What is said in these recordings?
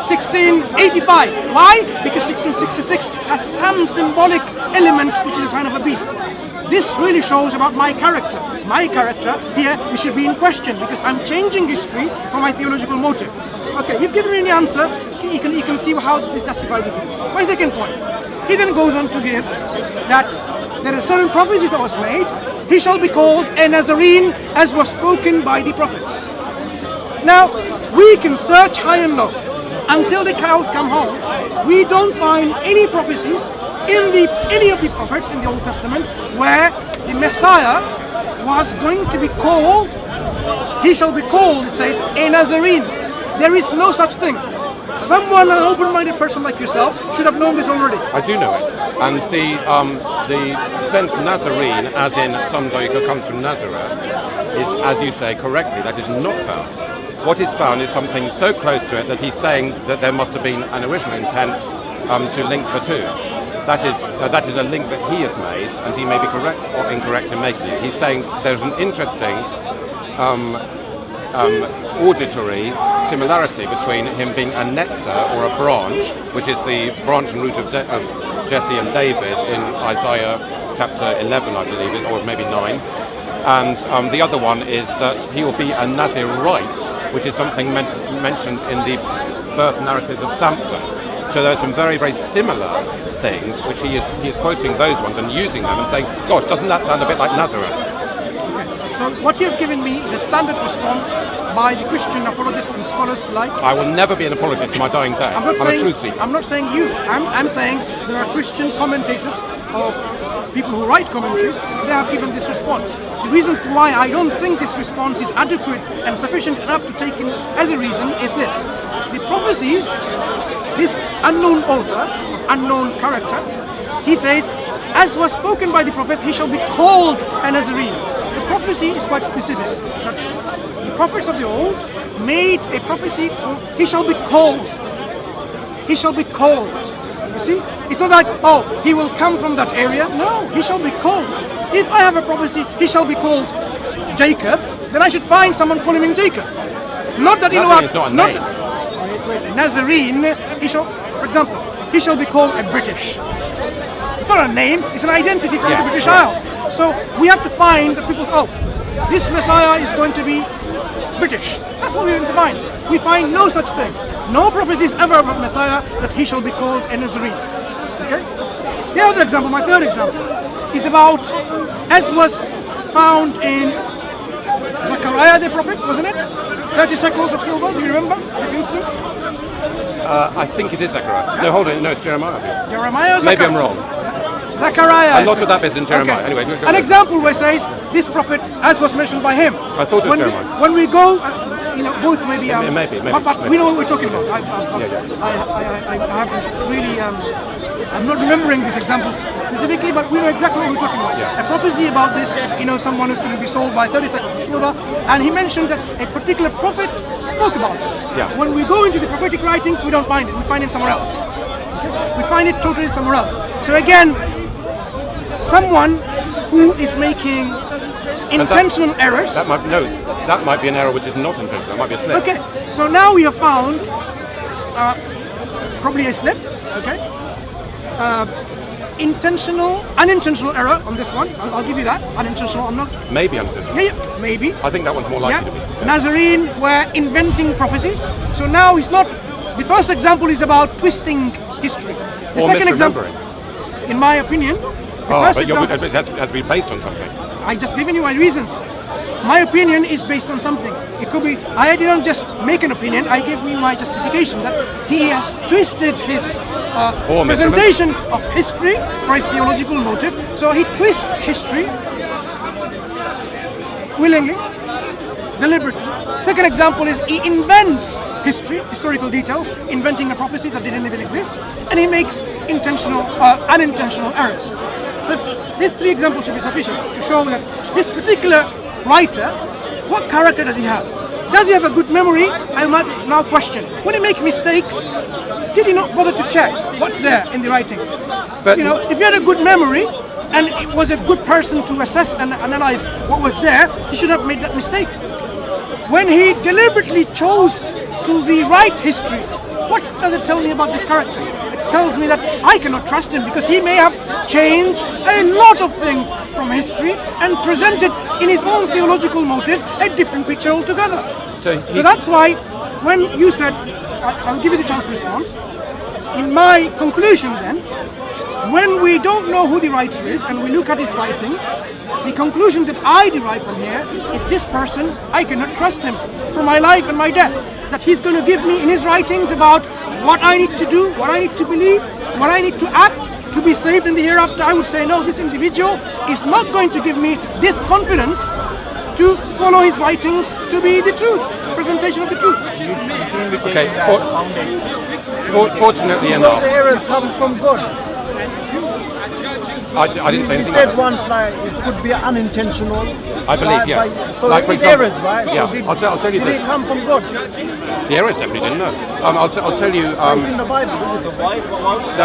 1685. Why? Because 1666 has some symbolic element which is a sign of a beast. This really shows about my character. My character here, it should be in question because I'm changing history for my theological motive. Okay, you've given me the answer. You can see how this justifies this is. My second point. He then goes on to give that there are certain prophecies that was made. He shall be called a Nazarene as was spoken by the prophets. Now, we can search high and low until the cows come home. We don't find any prophecies in any of the prophets in the Old Testament where the Messiah was going to be called, he shall be called, it says, a Nazarene. There is no such thing. Someone, an open-minded person like yourself, should have known this already. I do know it. And the sense Nazarene, as in somebody who comes from Nazareth, is, as you say correctly, that is not found. What is found is something so close to it that he's saying that there must have been an original intent to link the two. That is a link that he has made, and he may be correct or incorrect in making it. He's saying there's an interesting auditory similarity between him being a netzer or a branch, which is the branch and root of Jesse and David in Isaiah chapter 11, I believe, or maybe 9. And the other one is that he will be a Nazirite, which is something mentioned in the birth narrative of Samson. So there are some very, very similar things, which he is quoting those ones and using them and saying, gosh, doesn't that sound a bit like Nazareth? Okay, so what you have given me is a standard response by the Christian apologists and scholars alike. I will never be an apologist to my dying day. I'm a truth seeker. I'm not saying you. I'm saying there are Christian commentators or people who write commentaries, they have given this response. The reason for why I don't think this response is adequate and sufficient enough to take in as a reason is this. The prophecies, this unknown author, unknown character, he says, as was spoken by the prophets, he shall be called a Nazarene. The prophecy is quite specific. The prophets of the old made a prophecy, he shall be called. He shall be called. You see? It's not like, oh, he will come from that area. No, he shall be called. If I have a prophecy, he shall be called Jacob, then I should find someone calling him Jacob. Not that, you know what? It's not a name. Nazarene, he shall, for example, he shall be called a British. It's not a name, it's an identity from the British Isles. So we have to find that people, oh, this Messiah is going to be British. That's what we want to find. We find no such thing. No prophecies ever about Messiah that he shall be called a Nazarene. Okay? The other example, my third example, is about, as was found in Zechariah the prophet, wasn't it? 30 shekels of silver, do you remember this instance? I think it is Zechariah. Yeah. No, hold on, no, it's Jeremiah. Jeremiah or Maybe I'm wrong. Zechariah. A lot of that is in Jeremiah. Okay. Anyway, an example where it says, this prophet, as was mentioned by him. I thought it was Jeremiah. When we go, both maybe. Maybe. But we know what we're talking about. I haven't really. I'm not remembering this example specifically, but we know exactly what we're talking about. Yeah. A prophecy about this, someone who's going to be sold by 30 shekels of silver, and he mentioned that a particular prophet spoke about it. Yeah. When we go into the prophetic writings, we don't find it. We find it somewhere else. Okay? We find it totally somewhere else. So again, someone who is making intentional errors. That might be an error which is not intentional. That might be a slip. Okay, so now we have found probably a slip. Okay. Unintentional error on this one. I'll give you that. Unintentional, I'm not. Maybe unintentional. Yeah, maybe. I think that one's more likely to be. Yeah. Nazarene were inventing prophecies. So now it's not. The first example is about twisting history. The second example, in my opinion, it has to be based on something. I just given you my reasons. My opinion is based on something. It could be, I didn't just make an opinion, I gave me my justification that he has twisted his presentation of history for his theological motive. So he twists history willingly, deliberately. Second example is he invents historical details, inventing a prophecy that didn't even exist, and he makes unintentional errors. So these three examples should be sufficient to show that this particular writer, what character does he have? Does he have a good memory? I might now question. When he makes mistakes, did he not bother to check what's there in the writings? But if he had a good memory and it was a good person to assess and analyze what was there, he should have made that mistake. When he deliberately chose to rewrite history What does it tell me about this character? It tells me that I cannot trust him because he may have changed a lot of things from history and presented in his own theological motive a different picture altogether. So that's why when you said, I'll give you the chance to respond, in my conclusion then, when we don't know who the writer is and we look at his writing, the conclusion that I derive from here is this person, I cannot trust him for my life and my death. That he's going to give me in his writings about what I need to do, what I need to believe, what I need to act to be saved in the hereafter. I would say, no, this individual is not going to give me this confidence to follow his writings to be the truth, presentation of the truth. Okay, fortunately enough, the errors come from God. I didn't say anything. You said once like it could be unintentional. I believe, yes. So like, for it's example, errors, right? Yeah, So I'll tell you did this. it come from God? The errors definitely didn't know. I'll tell you. It's in the Bible. This is the Bible.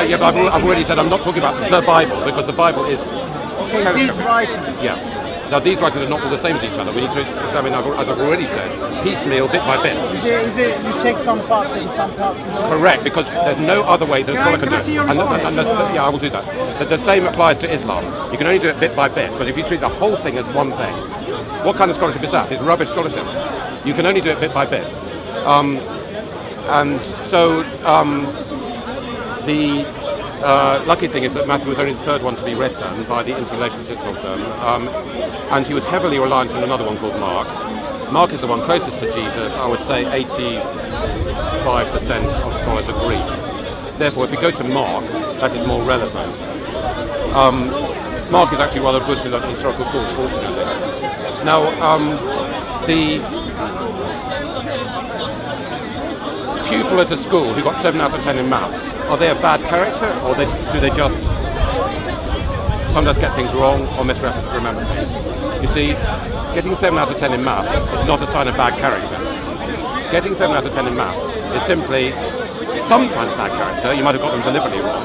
Yeah, but I've already said I'm not talking about the Bible because the Bible is. Okay, these writings. Yeah. Now these writings are not all the same as each other. We need to examine, as I've already said, piecemeal, bit by bit. Is it you take some parts and some parts you don't? Correct, because there's no other way that a scholar can do it. Yeah, I will do that. But the same applies to Islam. You can only do it bit by bit, but if you treat the whole thing as one thing, what kind of scholarship is that? It's rubbish scholarship. You can only do it bit by bit. And so the lucky thing is that Matthew was only the third one to be written by the interrelationships of them, and he was heavily reliant on another one called Mark. Mark is the one closest to Jesus. I would say 85% of scholars agree. Therefore, if we go to Mark, that is more relevant. Mark is actually rather good as a historical source, fortunately. Now, the pupil at a school who got 7 out of 10 in maths, are they a bad character, or do they just sometimes get things wrong or misremember things? You see, getting 7 out of 10 in maths is not a sign of bad character. Getting 7 out of 10 in maths is simply sometimes bad character. You might have got them deliberately wrong.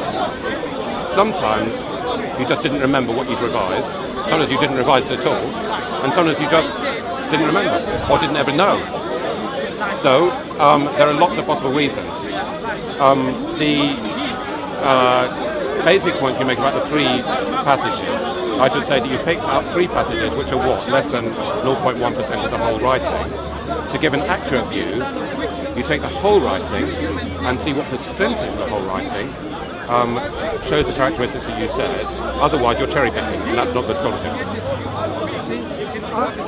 Sometimes you just didn't remember what you'd revised. Sometimes you didn't revise at all, and sometimes you just didn't remember or didn't ever know. So there are lots of possible reasons. The basic point you make about the 3 passages, I should say that you picked up 3 passages which are what? Less than 0.1% of the whole writing. To give an accurate view, you take the whole writing and see what percentage of the whole writing shows the characteristics that you said. Otherwise, you're cherry picking, and that's not good scholarship.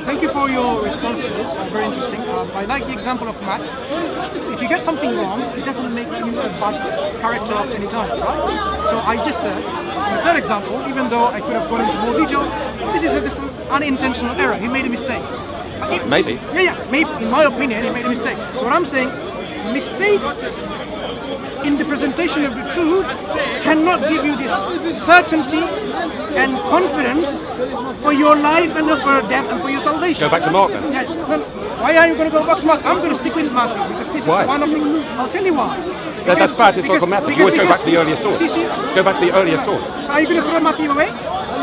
Thank you for your responses. Very interesting. I like the example of maths. If you get something wrong, it doesn't make you a bad character of any kind, right? So I just said, in the third example, even though I could have gone into more detail, this is just an unintentional error. He made a mistake. Maybe. Yeah, maybe. In my opinion, he made a mistake. So what I'm saying, mistakes in the presentation of the truth cannot give you this certainty and confidence for your life and for death and for your salvation. Go back to Mark then. Yeah, well, why are you going to go back to Mark? I'm going to stick with Matthew because this is one of the... I'll tell you why. That's bad historical method. You always go back to the earlier source. See. Go back to the earlier source. So are you going to throw Matthew away?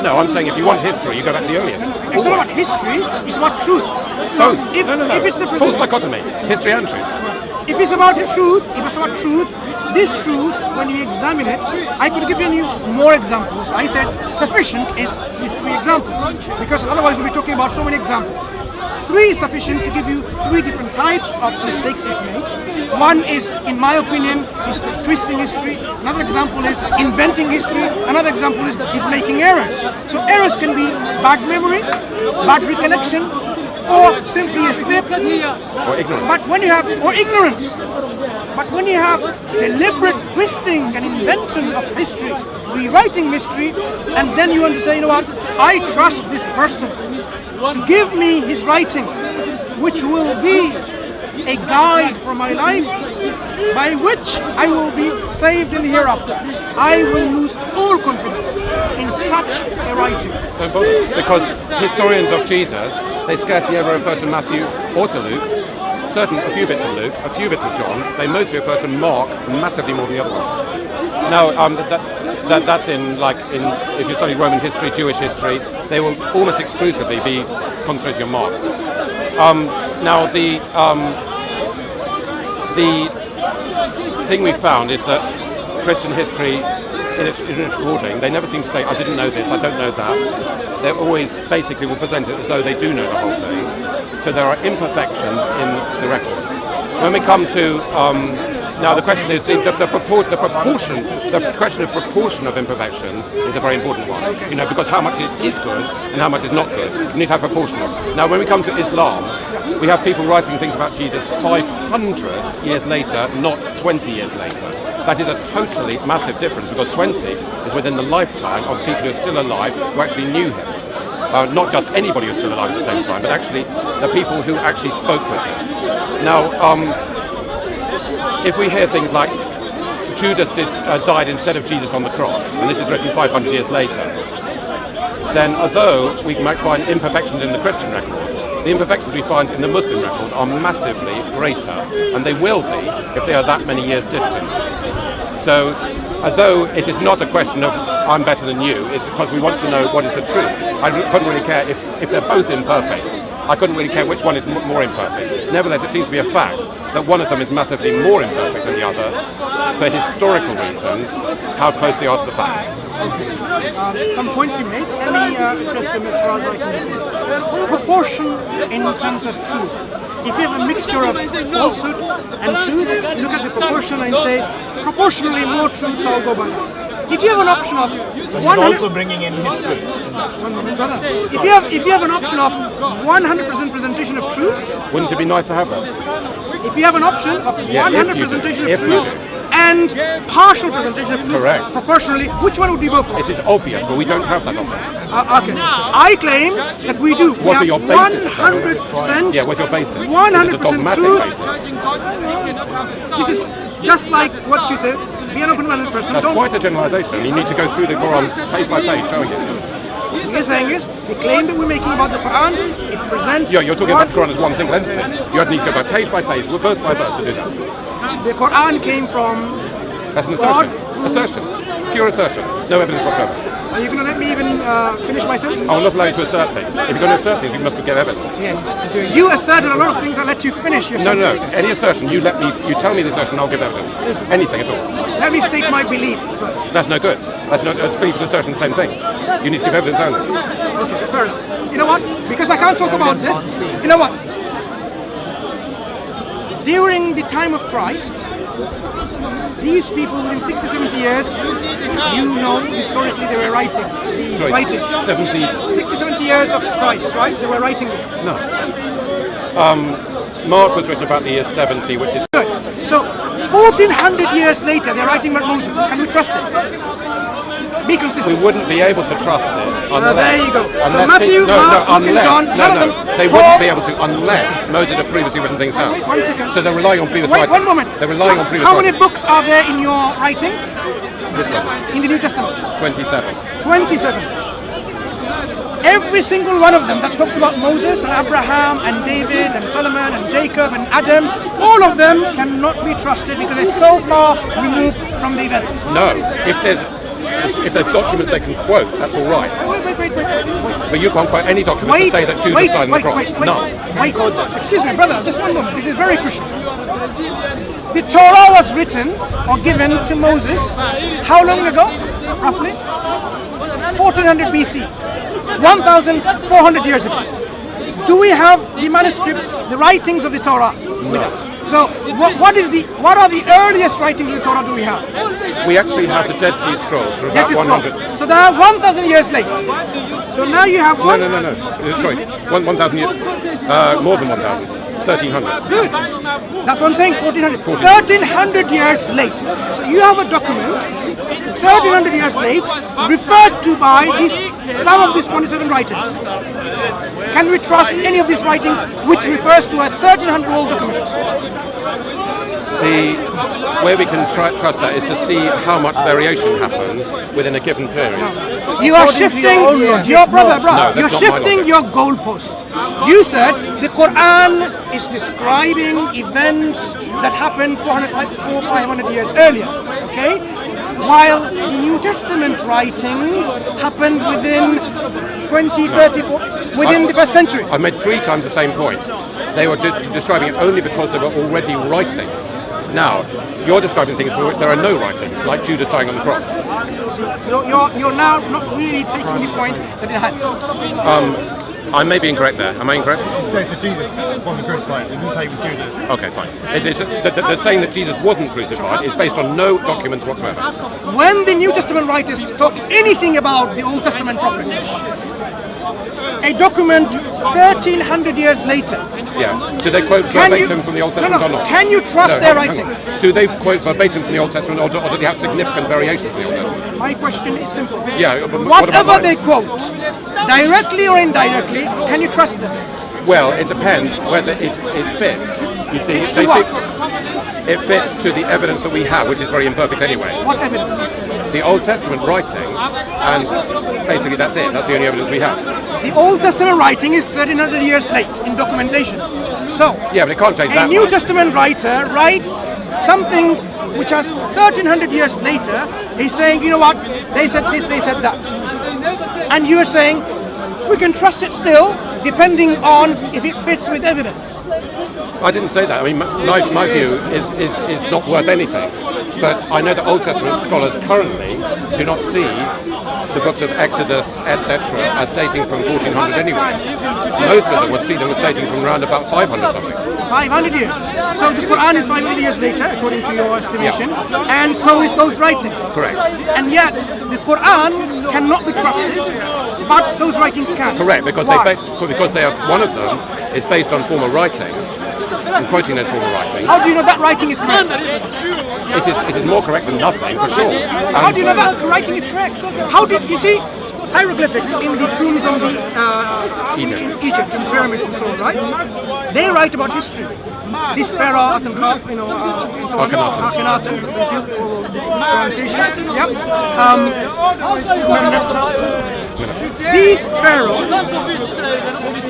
No, I'm saying if you want history, you go back to the earliest. It's not about history, it's about truth. So if it's the false dichotomy, history and truth. If it's about truth, this truth, when you examine it, I could give you more examples. I said sufficient is these 3 examples, because otherwise we'll be talking about so many examples. 3 is sufficient to give you 3 different types of mistakes he's made. One is, in my opinion, is twisting history. Another example is inventing history. Another example is making errors. So errors can be bad memory, bad recollection, or simply a slip, or ignorance. Ignorance. But when you have deliberate twisting and invention of history, rewriting history, and then you want to say, you know what, I trust this person to give me his writing, which will be a guide for my life, by which I will be saved in the hereafter. I will lose all confidence in such a writing. Because historians of Jesus, they scarcely ever refer to Matthew or to Luke. A few bits of Luke, a few bits of John. They mostly refer to Mark massively more than the other ones. Now, that's if you study Roman history, Jewish history, they will almost exclusively be concentrating on Mark. Now, the thing we found is that Christian history, in its recording, they never seem to say, I didn't know this, I don't know that. They always basically will present it as though they do know the whole thing. So there are imperfections in the record. When we come to, now the question is, the question of proportion of imperfections is a very important one. You know, because how much is good and how much is not good. You need to have proportional. Now when we come to Islam, we have people writing things about Jesus 500 years later, not 20 years later. That is a totally massive difference, because 20 is within the lifetime of people who are still alive who actually knew him. Not just anybody who's still alive at the same time, but actually the people who actually spoke with him. Now, if we hear things like Judas died instead of Jesus on the cross, and this is written 500 years later, then although we might find imperfections in the Christian record, the imperfections we find in the Muslim record are massively greater, and they will be if they are that many years distant. So, although it is not a question of I'm better than you, it's because we want to know what is the truth. I couldn't really care if they're both imperfect. I couldn't really care which one is more imperfect. Nevertheless, it seems to be a fact that one of them is massively more imperfect than the other, for historical reasons, how close they are to the facts. Some points you made, let me address them as far as I can. Proportion in terms of truth. If you have a mixture of falsehood and truth, you look at the proportion and say, proportionally more truth, so I'll go by that. If you have an option of 100, also bringing in history. Brother, if you have an option of 100% presentation of truth, wouldn't it be nice to have that? If you have an option of 100 presentation of truth and partial presentation of truth, correct, proportionally, which one would you go for? It is obvious, but we don't have that option. Okay. I claim that we do. What are your basis? 100%. Yeah, what's your basis? 100% truth. This is just like what you said. Be an open-minded person. That's quite a generalization. You need to go through the Quran page by page, showing it. What you're saying is, the claim that we're making about the Quran, it presents... Yeah, you're talking about the Quran as one single entity. You need to go by page, verse by verse to do that. The Quran came from... That's an assertion. Assertion. Pure assertion. No evidence whatsoever. Are you going to let me even finish my sentence? I will not allow you to assert things. If you're going to assert things, you must give evidence. Yes. You asserted a lot of things. I'll let you finish your sentence. No. Any assertion, you tell me the assertion, I'll give evidence. Listen. Anything at all. Let me state my belief first. That's no good. That's belief and assertion, the same thing. You need to give evidence only. Okay, fair enough. You know what? Because I can't talk about this. You know what? During the time of Christ, these people within 60, 70 years, historically they were writing these writings. 60, 70 years of Christ, right? They were writing this. No. Mark was written about the year 70, which is... Good. So, 1400 years later, they're writing about Moses. Can we trust it? Be consistent. We wouldn't be able to trust it unless... there you go. So Matthew, Mark, Luke and John, none of them... They wouldn't be able to unless Moses had previously written things down. Wait 1 second. So they're relying on previous writings. Wait 1 moment. They're relying on previous How many books are there in your writings? Which level? In the New Testament? 27. 27. Every single one of them that talks about Moses and Abraham and David and Solomon and Jacob and Adam, all of them cannot be trusted because they're so far removed from the event. No. If there's documents they can quote, that's all right. Wait. But you can't quote any documents to say that Judas died on the cross. Wait. Excuse me, brother, just 1 moment. This is very crucial. The Torah was written or given to Moses how long ago, roughly? 1400 BC. 1,400 years ago. Do we have the manuscripts, the writings of the Torah with us? So, what are the earliest writings of the Torah do we have? We actually have the Dead Sea Scrolls for about 100. So they are 1,000 years late. So now you have one... No. Sorry, 1,000 years. More than 1,000. 1,300. Good. That's what I'm saying, 1,400. 1,300 years late. So you have a document, 1,300 years late, referred to by some of these 27 writers. Can we trust any of these writings which refers to a 1,300-year-old document? The way we can trust that is to see how much variation happens within a given period. You are shifting your you're shifting your goalpost. You said the Quran is describing events that happened 500 years earlier. Okay? While the New Testament writings happened within 20, 30, 40, within the first century. I made 3 times the same point. They were describing it only because they were already writings. Now, you're describing things for which there are no writings, like Judas dying on the cross. You're now not really taking the point that it has. I may be incorrect there. Am I incorrect? It says that Jesus wasn't crucified. It didn't say he was Judas. Okay, fine. The saying that Jesus wasn't crucified is based on no documents whatsoever. When the New Testament writers talk anything about the Old Testament prophets, a document 1300 years later. Yeah. Do they quote verbatim from the Old Testament or not? Can you trust their writings? Do they quote verbatim from the Old Testament or do they have significant variation from the Old Testament? My question is simple. Yeah, but whatever they quote, directly or indirectly, can you trust them? Well, it depends whether it fits. You see, it fits to the evidence that we have, which is very imperfect anyway. What evidence? The Old Testament writings, and basically that's it. That's the only evidence we have. The Old Testament writing is 1300 years late in documentation. So, yeah, but it can't change that. A New Testament writer writes something which has 1300 years later. He's saying, you know what? They said this, they said that, and you're saying we can trust it still, depending on if it fits with evidence. I didn't say that. I mean, my view is not worth anything. But I know that Old Testament scholars currently do not see the books of Exodus, etc., as dating from 1400 anyway. Most of them would see them as dating from around about 500 something. 500 years. So the Quran is 500 years later, according to your estimation, and so is those writings. Correct. And yet, the Quran cannot be trusted, but those writings can. Correct, because they are, one of them is based on former writings, and quoting those former writings. How do you know that writing is correct? It is more correct than nothing, for sure. How do you know that writing is correct? How did you see hieroglyphics in the tombs of the in Egypt, in the pyramids and so on, right? They write about history. This pharaoh, and so on. Akhenaten, thank you for the pronunciation. Yep. These pharaohs,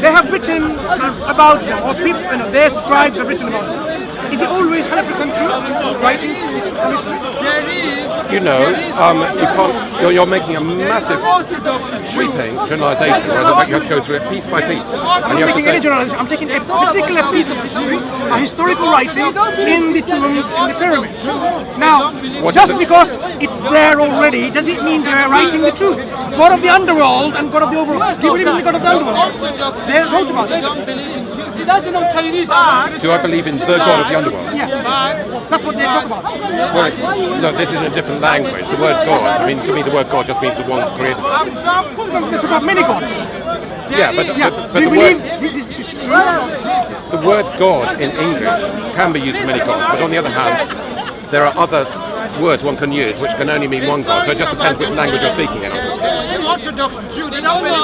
they have written about them, or people, their scribes have written about them. Is it always 100% true? Writings in this history? You know, you can't. You're making a massive sweeping generalisation where the fact you have to go through it piece by piece. I'm not making any generalisation. I'm taking a particular piece of history, a historical writing in the tombs in the pyramids. Now, just because it's there already, does it mean they're writing the truth? God of the underworld and God of the overworld. Do you believe in the God of the underworld? They wrote about it. Do I believe in the God of the underworld? Yeah, that's what they talk about. Well, no, this is in a different language. The word God, I mean, to me the word God just means the one who created it. They talk about many gods. Yeah, but do you believe this is true? The word God in English can be used for many gods, but on the other hand, there are other words one can use which can only mean one God, so it just depends which language you're speaking in.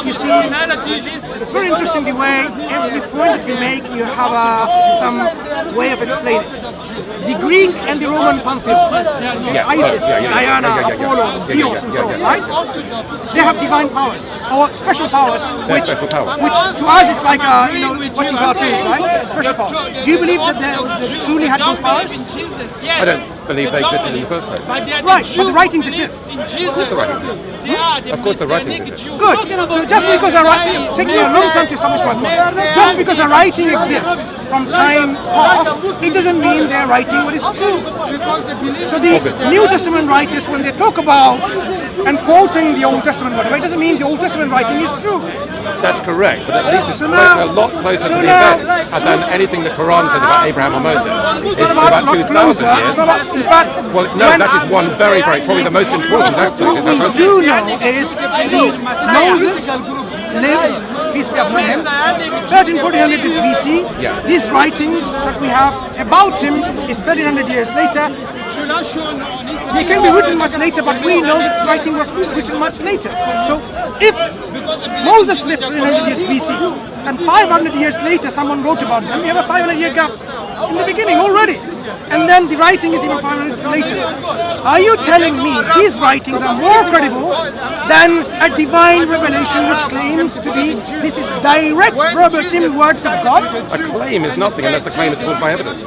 You see, it's very interesting the way every point that you make, you have some way of explaining. The Greek and the Roman pantheons, Isis, Diana, Apollo, Zeus, and so on, right? They have divine powers, or special powers, which to us is like watching cartoons, right? Special powers. Do you believe that they truly had those powers? I don't believe they existed in the first place. Right, but the writings exist. Of course the writings exist. Good. So just because taking a long time to establish my point, just because a writing exists from time past, it doesn't mean they're writing what is true. So the New Testament writers, when they talk about and quoting the Old Testament, whatever, it doesn't mean the Old Testament writing is true. That's correct, but at least it's a lot closer to the event than anything the Quran says about Abraham or Moses. It's about 2,000 years. In fact, well, no, that is one very, probably the most important aspect. What we do know is Moses lived, peace be upon him, 1300 BC. Yeah. These writings that we have about him is 1300 years later. They can be written much later, but we know that this writing was written much later. So if Moses lived 300 years BC and 500 years later someone wrote about them, we have a 500-year gap in the beginning already. And then the writing is even 500 years later. Are you telling me these writings are more credible than a divine revelation which claims to be, this is direct verbatim words of God? A claim is nothing unless the claim is supported by evidence.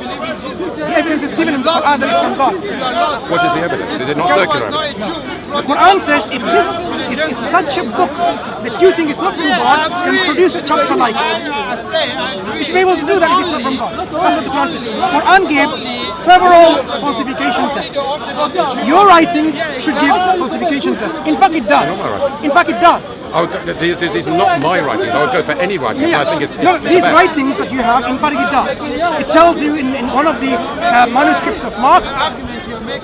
The evidence is given in the Quran that it's from God. What is the evidence? Is it not circular evidence? The Quran says if this is such a book that you think is not from God, then produce a chapter like it. You should be able to do that if it's not from God. That's what the Quran says. The Quran gives several falsification tests. Your writings should give falsification tests. In fact, it does. In fact, it does. These are not my writings. I would go for any writings. Yeah. I think it's no, these best. writings that you have, in fact, it does. It tells you in one of the manuscripts of Mark,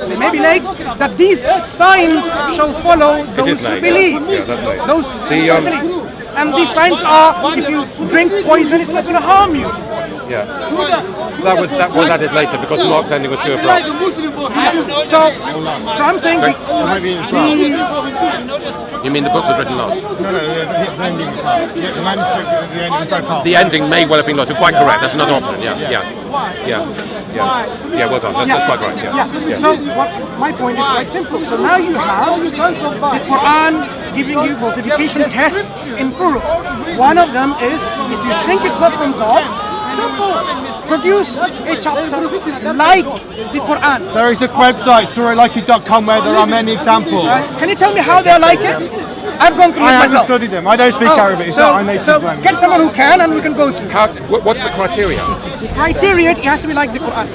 they may be late, that these signs shall follow those who believe. Yeah, that's late. Those who believe. And these signs are, if you drink poison, it's not going to harm you. Yeah. That was added later because Mark's ending was too abrupt. So I'm saying You mean the book was written last? No, the ending was last. The manuscript, the ending broke off. The ending may well have been lost. You're quite correct. That's another option. Yeah, well done. That's quite right. Yeah. So my point is quite simple. So now you have the Quran giving you falsification tests in plural. One of them is if you think it's not from God, simple. Produce a chapter like the Quran. There is a website, storylikeit.com, where there are many examples. Can you tell me how they're like it? I've gone through it I haven't myself. studied them. I don't speak Arabic. It's not my native language. Get someone who can, and we can go through. What's the criteria? The criteria, it has to be like the Quran.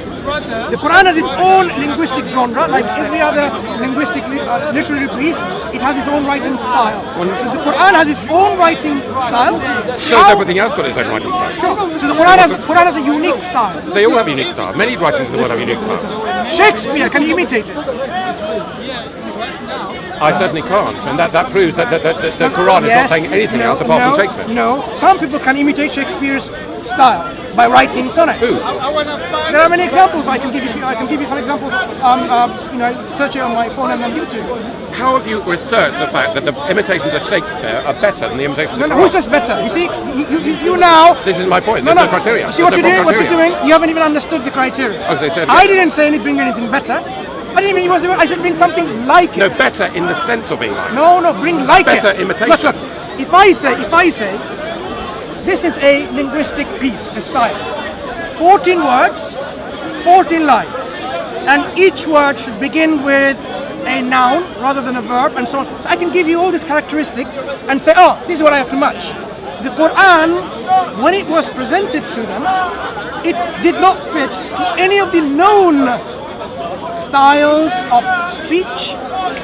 The Quran has its own linguistic genre, like every other linguistic literary piece. It has its own writing style. So the Quran has its own writing style. So has everything else got its own writing style? Sure. So the Quran has a unique style. They all have unique style. Many writings in the world have unique style. Shakespeare, can you imitate it? I certainly can't, and that proves that the Quran is not saying anything else apart from Shakespeare. No, some people can imitate Shakespeare's style by writing sonnets. Who? There are many examples. I can give you some examples. Search it on my phone and on YouTube. How have you researched the fact that the imitations of Shakespeare are better than the imitations of the Quran? Who says better? You see, you now. This is my point. There's no criteria. See what you're doing? What you're doing? You haven't even understood the criteria. Oh, they said I didn't say bring anything better. I didn't mean I said bring something like it. No, better in the sense of being like it. No, bring like better it. Better imitation. Look, if I say, this is a linguistic piece, a style. 14 words, 14 lines, and each word should begin with a noun rather than a verb, and so on. So I can give you all these characteristics and say, oh, this is what I have to match. The Quran, when it was presented to them, it did not fit to any of the known styles of speech,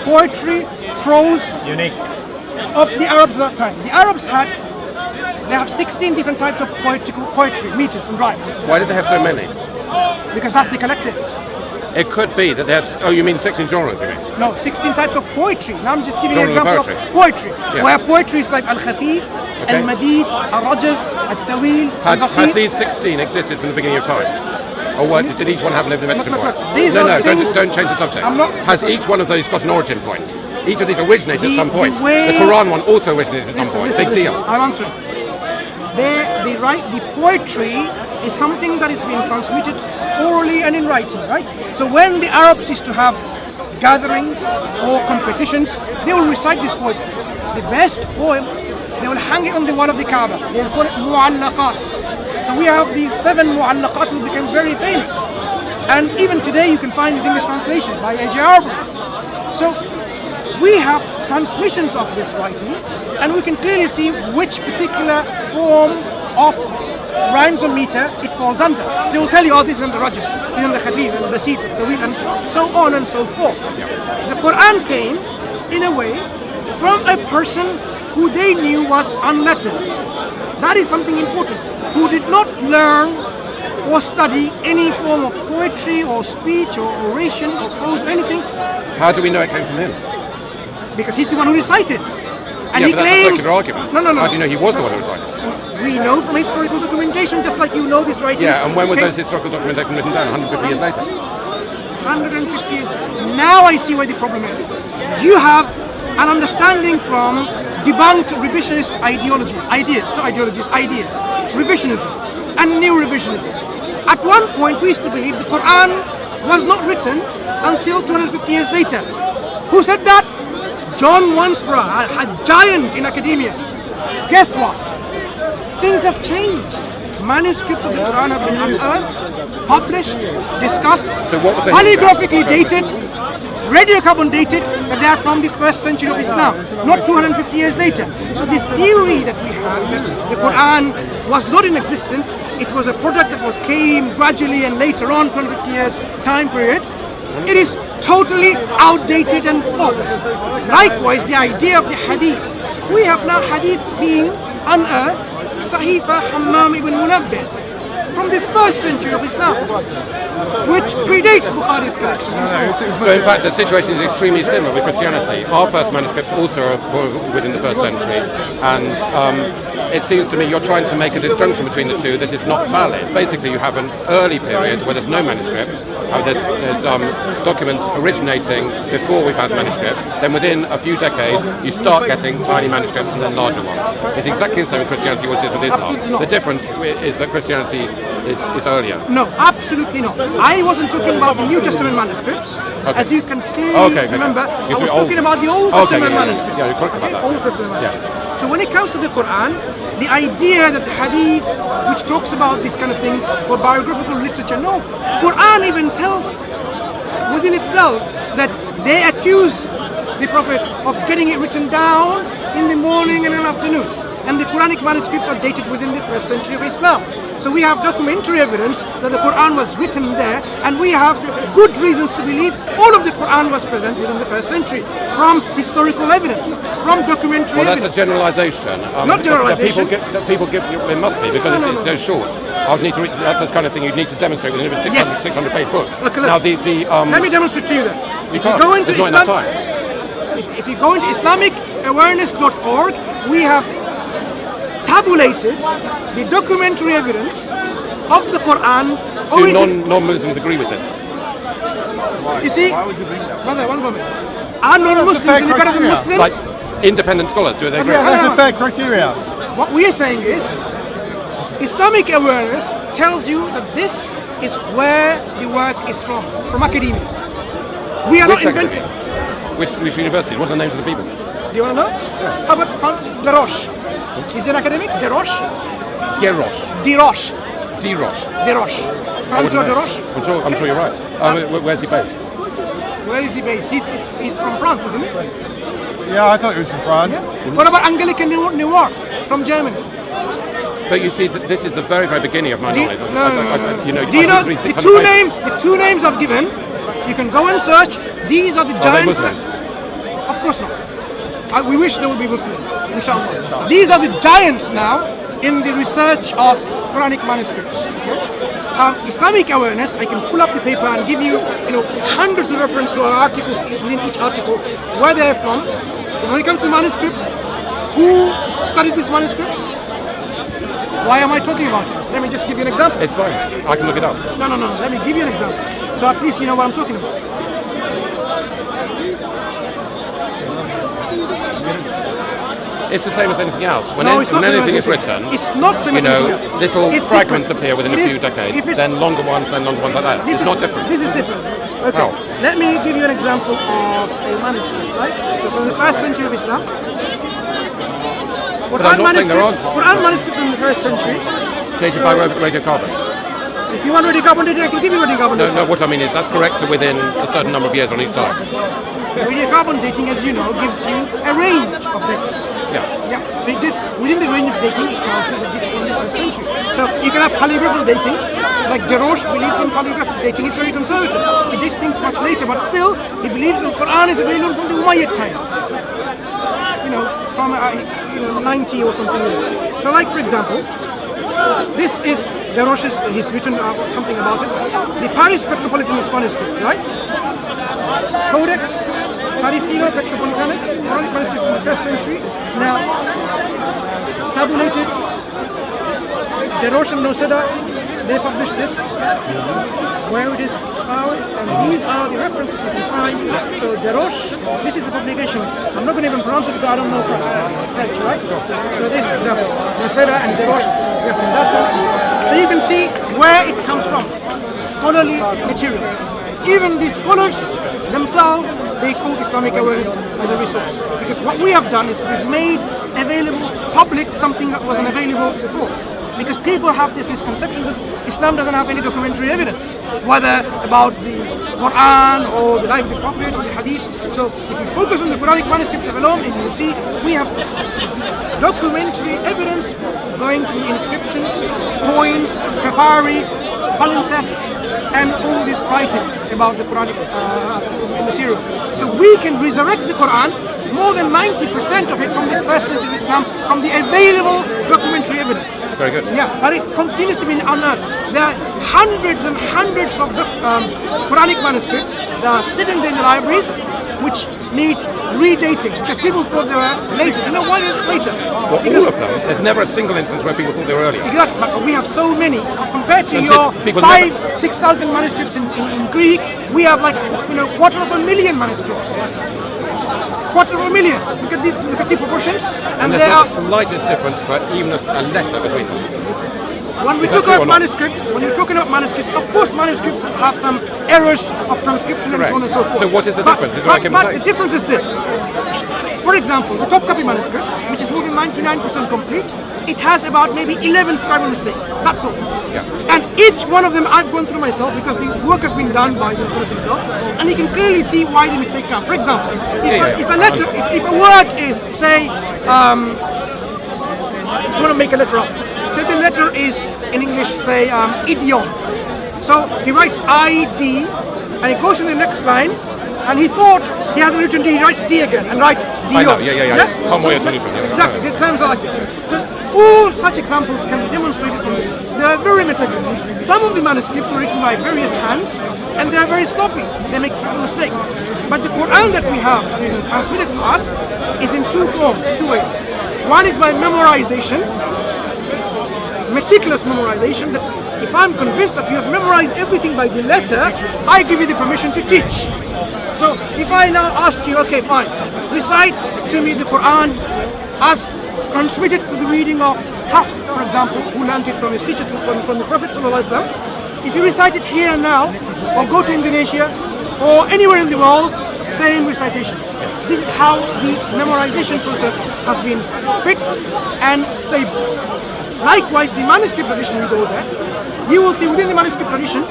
poetry, prose of the Arabs at that time. The Arabs they have 16 different types of poetry, meters and rhymes. Why did they have so many? Because that's the collective. It could be that they had, oh, you mean 16 genres, you mean? No, 16 types of poetry. Now I'm just giving you an Genres example of of poetry. Yeah. Where poetry is like Al-Khafif, Al-Madid, Al-Rajaz, Al-Tawil, Had Al-Basit. these 16 existed from the beginning of time? Or what, did each one have an invention point? These No, are don't things- change the subject. I'm not- Has each one of those got an origin point? Each of these originated at some point. The way- Quran one also originated at some point. Big deal. I'm answering. The poetry is something that is being transmitted orally and in writing, right? So when the Arabs used to have gatherings or competitions, they will recite these poetries. The best poem, they will hang it on the wall of the Kaaba. They will call it mu'allaqat. So we have these 7 mu'allaqat who became very famous. And even today you can find this English translation by A.J. Arbor. So we have transmissions of these writings, and we can clearly see which particular form of rhymes or meter it falls under. So it will tell you, oh, this is under Rajaz, this is under Khafif, and Basit, and Tawil, and so on and so forth. The Quran came, in a way, from a person who they knew was unlettered. That is something important. Who did not learn or study any form of poetry or speech or oration or prose or anything. How do we know it came from him? Because he's the one who recited. And yeah, he but claims. that's a circular argument. No. How do you know he was the one who recited? We know from historical documentation, just like you know this writings. Yeah, and when were came- those historical documentation written down? 150 years later? 150 years. Now I see where the problem is. You have an understanding from debunked revisionist ideas, revisionism, and new revisionism. At one point we used to believe the Quran was not written until 250 years later. Who said that? John Wansborough, a giant in academia. Guess what? Things have changed. manuscripts of the Quran have been unearthed, published, discussed, So what was the polygraphically dated, radiocarbon dated, that they are from the 1st century of Islam, not 250 years later. So the theory that we have that the Quran was not in existence, it was a product that came gradually and later on, 250 years time period, it is totally outdated and false. Likewise, the idea of the hadith. We have now hadith being unearthed, Sahifa Hammam ibn Munabbih, from the 1st century of Islam, which predates Bukhari's collection. So in fact, the situation is extremely similar with Christianity. Our first manuscripts also are within the 1st century, and it seems to me you're trying to make a disjunction between the two that is not valid. Basically, you have an early period where there's no manuscripts, there's documents originating before we've had manuscripts, then within a few decades you start getting tiny manuscripts and then larger ones. It's exactly the same with Christianity as it is with Islam. The difference is that Christianity is earlier. No, absolutely not. I wasn't talking about the New Testament manuscripts. Okay. As you can clearly remember, I was talking about the Old Testament manuscripts. Yeah, you're talking about that. Old Testament manuscripts. So when it comes to the Quran, the idea that the Hadith, which talks about these kind of things, or biographical literature, no. Quran even tells within itself that they accuse the Prophet of getting it written down in the morning and in the afternoon. And the Quranic manuscripts are dated within the 1st century of Islam. So we have documentary evidence that the Quran was written there, and we have good reasons to believe all of the Quran was present within the 1st century from historical evidence, from documentary evidence. Well, that's a generalization. Not generalization. People give you, it must be, because it's so short. I'd need to read, that's the kind of thing you'd need to demonstrate within a 600 page book. Okay, now let me demonstrate to you then. If you go into Islam, if you go into IslamicAwareness.org, we have tabulated the documentary evidence of the Quran. Do non-Muslims agree with this? You see, brother, one moment. Are non-Muslims any better than Muslims? Like independent scholars, do they agree? Yeah, that's a fair criteria. What we are saying is, Islamic awareness tells you that this is where the work is from academia. We are not inventing. Which universities? What are the names of the people? Do you want to know? Yeah. How about from Deroche? Is he an academic? Deroche? Gerosh. Deroche. Deroche. Deroche. Francois Deroche? I'm sure you're right. Where's he based? Where is he based? He's from France, isn't he? Yeah, I thought he was from France. Yeah. What about Anglican Newark from Germany? But you see, this is the very, very beginning of my knowledge. No. Do you know the two names I've given? You can go and search. These are the giants. Are they Muslim? Of course not. We wish they would be Muslim, inshallah. These are the giants now in the research of Quranic manuscripts. Okay? Islamic awareness, I can pull up the paper and give you, hundreds of references to our articles within each article, where they're from. And when it comes to manuscripts, who studied these manuscripts? Why am I talking about it? Let me just give you an example. It's fine. I can look it up. No. Let me give you an example. So at least you know what I'm talking about. It's the same as anything else. When No, it's not anything is same as written, it's not same as anything else. little It's fragments different. appear within It a is- few decades, if it's- then longer ones like that. It's not different. This is different. Okay. How? Let me give you an example of a manuscript, right? So from the 1st century of Islam. I'm not saying there aren't. Quran manuscript from the 1st century. Dated by radiocarbon. If you want radiocarbon dating, I can give you radiocarbon dating. No, what I mean is that's correct within a certain number of years on each side. Radiocarbon dating, as you know, gives you a range of dates. Yeah. So it did, within the range of dating, it tells you that this is from the 1st century. So you can have polygraphical dating, like Deroche believes in polygraphic dating. It's very conservative. He dates things much later, but still, he believes the Quran is available from the Umayyad times. From 90 or something else. So like, for example, this is Deroche's, he's written something about it. The Paris Metropolitan Manuscript, right? Codex Parisino Metropolitanus, Quranic manuscript from the 1st century. Now, tabulated, Deroche and Noseda, they published this, where it is found, and these are the references you can find. So Deroche, this is the publication. I'm not going to even pronounce it because I don't know French, right? So this example, Noseda and Deroche, yes, and that. So you can see where it comes from, scholarly material. Even the scholars themselves, they quote Islamic awareness as a resource. Because what we have done is we've made available, public, something that wasn't available before. because people have this misconception that Islam doesn't have any documentary evidence, whether about the Quran or the life of the Prophet or the Hadith. So if you focus on the Quranic manuscripts alone, and you'll see we have documentary evidence going through inscriptions, coins, papyri, palimpsest, and all these writings about the Quranic material. So we can resurrect the Quran, more than 90% of it from the first century Islam, from the available documentary evidence. Very good. Yeah, but it continues to be unearthed. There are hundreds and hundreds of Quranic manuscripts that are sitting there in the libraries, which needs redating, because people thought they were later. Do you know why they're later? Well, Because all of them. There's never a single instance where people thought they were earlier. exactly, but we have so many compared to And your people 6,000 manuscripts in Greek. We have like 250,000 manuscripts. 250,000. Look at the proportions, And there there's are. not the slightest difference for even a letter between them. When we Is that talk true or about not? manuscripts, when you're talking about manuscripts, of course manuscripts have some errors of transcription and so on and so forth. So what is the difference? Is what I can but say. the difference is this. For example, the top copy manuscripts, which is more than 99% complete, it has about maybe 11 scribal mistakes. That's all. Yeah. And each one of them I've gone through myself because the work has been done by the scholar himself, and you can clearly see why the mistake comes. For example, if a letter, if a word is, say, I just want to make a letter up. Say the letter is in English, say idiom. So he writes ID, and he goes to the next line, and he thought he hasn't written D, he writes D again, and writes D. I know, yeah. Convoy solution, yeah. Exactly, the terms are like this. So all such examples can be demonstrated from this. They are very meticulous. Some of the manuscripts were written by various hands, and they are very sloppy. They make several mistakes. But the Quran that we have transmitted to us is in two forms, two ways. One is by memorization, meticulous memorization, that if I'm convinced that you have memorized everything by the letter, I give you the permission to teach. So if I now ask you, okay, fine, recite to me the Quran as transmitted to the reading of Hafs, for example, who learned it from his teacher, from the Prophet ﷺ. If you recite it here and now, or go to Indonesia, or anywhere in the world, same recitation. This is how the memorization process has been fixed and stable. Likewise, the manuscript tradition, you go there, you will see within the manuscript tradition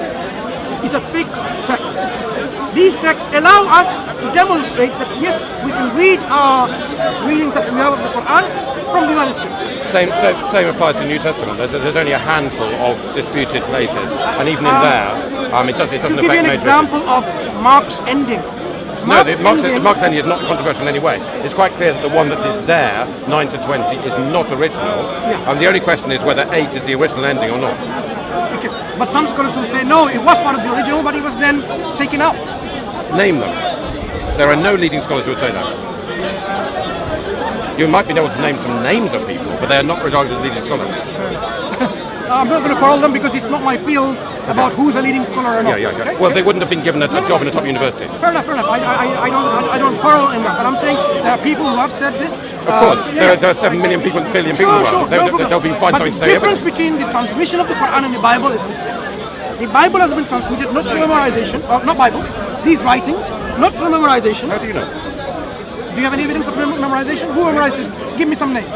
is a fixed text. These texts allow us to demonstrate that yes, we can read our readings that we have of the Quran from the manuscripts. Same applies to the New Testament. There's only a handful of disputed places, and even in there, it doesn't To affect give you an major example of Mark's ending. Mark's ending is not controversial in any way. It's quite clear that the one that is there, 9 to 20, is not original. Yeah. And the only question is whether 8 is the original ending or not. Okay. But some scholars will say, no, it was part of the original, but it was then taken off. Name them. There are no leading scholars who would say that. You might be able to name some names of people, but they are not regarded as leading scholars. I'm not going to quarrel them because it's not my field about who's a leading scholar or not. Yeah. Okay? Well, they wouldn't have been given a job in a top university. Fair enough. I don't quarrel in that, but I'm saying there are people who have said this. Of course, there are 7 billion people in the world. Sure, no problem. They'll be fine But something the to say. difference between the transmission of the Quran and the Bible is this. The Bible has been transmitted not through memorization, or not Bible, these writings, not through memorization. How do you know? Do you have any evidence of memorization? Who memorized it? Give me some names.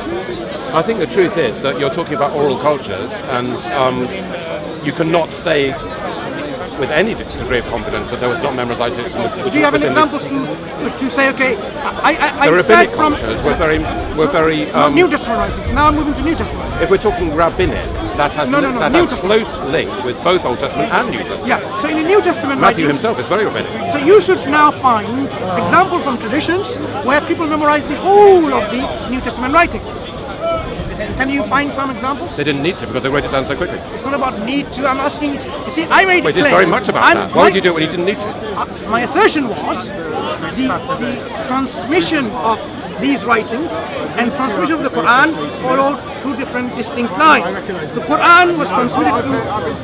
I think the truth is that you're talking about oral cultures, and you cannot say with any degree of confidence that there was not memorization. Do you have any examples to say, okay, The I rabbinic said from cultures were very. New Testament writings. Now I'm moving to New Testament. If we're talking rabbinic, that has No, that New has Testament. close links with both Old Testament and New Testament. Yeah. So in the New Testament Matthew writings, himself is very rabbinic. so you should now find example from traditions where people memorize the whole of the New Testament writings. Can you find some examples? They didn't need to because they wrote it down so quickly. It's not about need to. I'm asking. You see, I made But it it is clear. very much about that. Why would you do it when you didn't need to? My assertion was the transmission of these writings and transmission of the Quran followed two different distinct lines. The Quran was transmitted through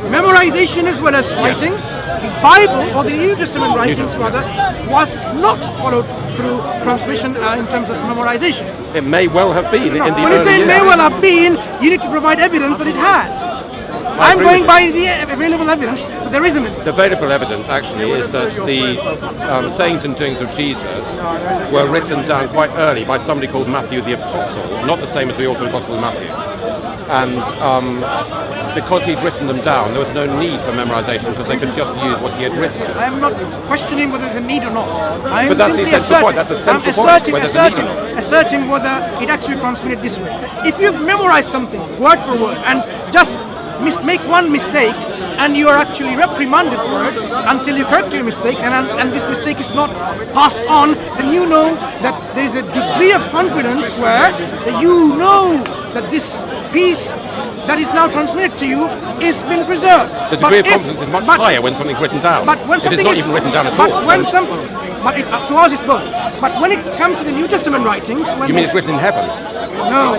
memorization as well as writing. The Bible, or the New Testament writings rather, was not followed through transmission in terms of memorization. It may well have been in the When you early say it years. may well have been, you need to provide evidence that it had. I'm agree going with by the available evidence, but there isn't any. The available evidence actually is that the sayings and doings of Jesus were written down quite early by somebody called Matthew the Apostle, not the same as the author of the Gospel of Matthew. and because he'd written them down, there was no need for memorization because they could just use what he had written. I am not questioning whether there's a need or not. I am But that's the simply essential point. That's the central point, whether there's a need or not. asserting whether it actually transmitted this way. If you've memorized something word for word and just make one mistake and you are actually reprimanded for it until you correct your mistake and this mistake is not passed on, then you know that there's a degree of confidence where you know that this piece that is now transmitted to you is been preserved. The degree of confidence is much higher when something's written down. But when if something it's not is, even written down at but all. when but it's to us it's both. But when it comes to the New Testament writings, when You mean it's written in heaven? No,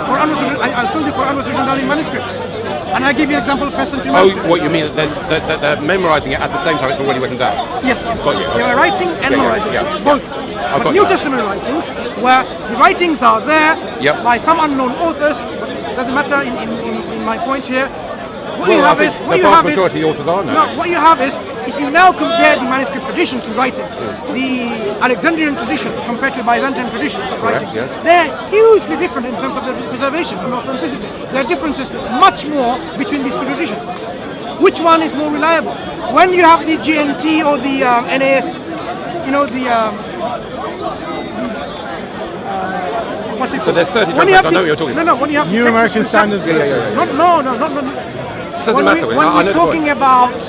Quran was written, I told you Quran was written down in manuscripts, and I give you an example of first century Oh, manuscripts. what you mean that they're memorizing it at the same time it's already written down? Yes, yes. Got you. They were writing and memorization, both. got But New that. Testament writings, where the writings are there Yep. by some unknown authors, doesn't matter in my point here. What Well, you I have think is, the what you vast have is, majority of the authors are now. no, what you have is, if you now compare the manuscript traditions in writing, the Alexandrian tradition compared to the Byzantine traditions of Correct, writing, yes. they're hugely different in terms of their preservation and authenticity. There are differences much more between these two traditions. Which one is more reliable? When you have the GNT or the NAS, you know, what's it called? there's 30 When you have templates, I know what you're talking No, when you have New the American Textual Standard. yeah. Doesn't when matter. when I we're know the talking point. about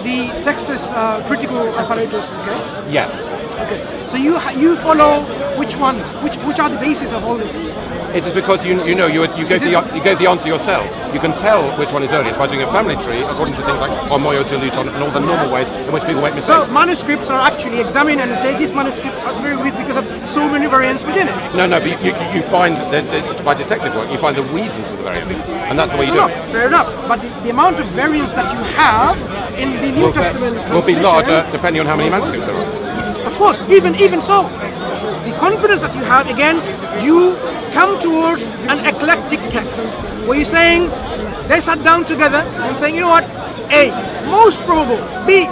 the Texas critical apparatus, okay? Yes. Okay. So you follow which ones? Which are the basis of all this? It is because you gave the answer yourself. You can tell which one is earliest by doing a family tree according to things like Omoyo to Luton and all the normal ways in which people make mistakes. So manuscripts are actually examined and say this manuscript is very weak because of so many variants within it. No, but you find that by detective work, you find the reasons for the variants, and that's the way you do No, it. fair enough. But the amount of variants that you have in the New Testament Will be translation- larger depending on how many manuscripts there are. Of course, even so, the confidence that you have, again, you come towards an eclectic text where you're saying they sat down together and saying, you know what, A, most probable, B,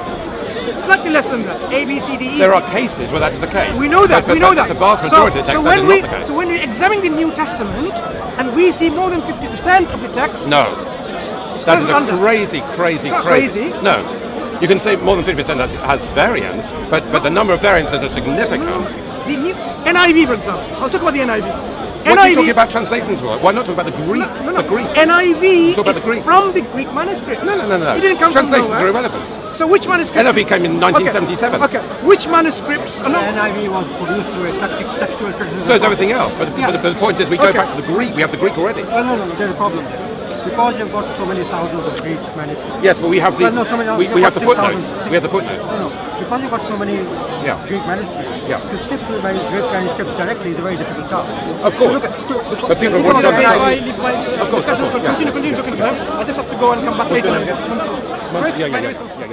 slightly less than that, A, B, C, D, E. There are cases where that is the case. We know that. But We know that. The vast majority of the text that is not the case. So when we examine the New Testament and we see more than 50% of the text, No, that is a under. crazy. It's not crazy. No, you can say more than 50% has variants, but the number of variances are significant. the new NIV, for example, I'll talk about the NIV. What are you talking about translations for? Why not talk about the Greek? No. The Greek. NIV Talk about is the Greek. from the Greek manuscript. No. It didn't come from Translations nowhere. are irrelevant. So which manuscripts? NIV came in 1977. Okay. Which manuscripts? The NIV was produced through a textual criticism. So is everything else. But the point is we go Okay. back to the Greek. We have the Greek already. Well, no, there's a problem. Because you've got so many thousands of Greek manuscripts. Yes, but we have the Well, no, so many- we you've have got the footnotes. 6,000. We have the footnotes. No, because you've got so many Yeah. Greek manuscripts. Yeah. To sift through Greek manuscripts directly is a very difficult task. Of course. But people If want to I leave my Of course, discussions, yeah. continue talking to him. I just have to go and come back later. your name? Chris, Yeah, my yeah, name is yeah. Mansur.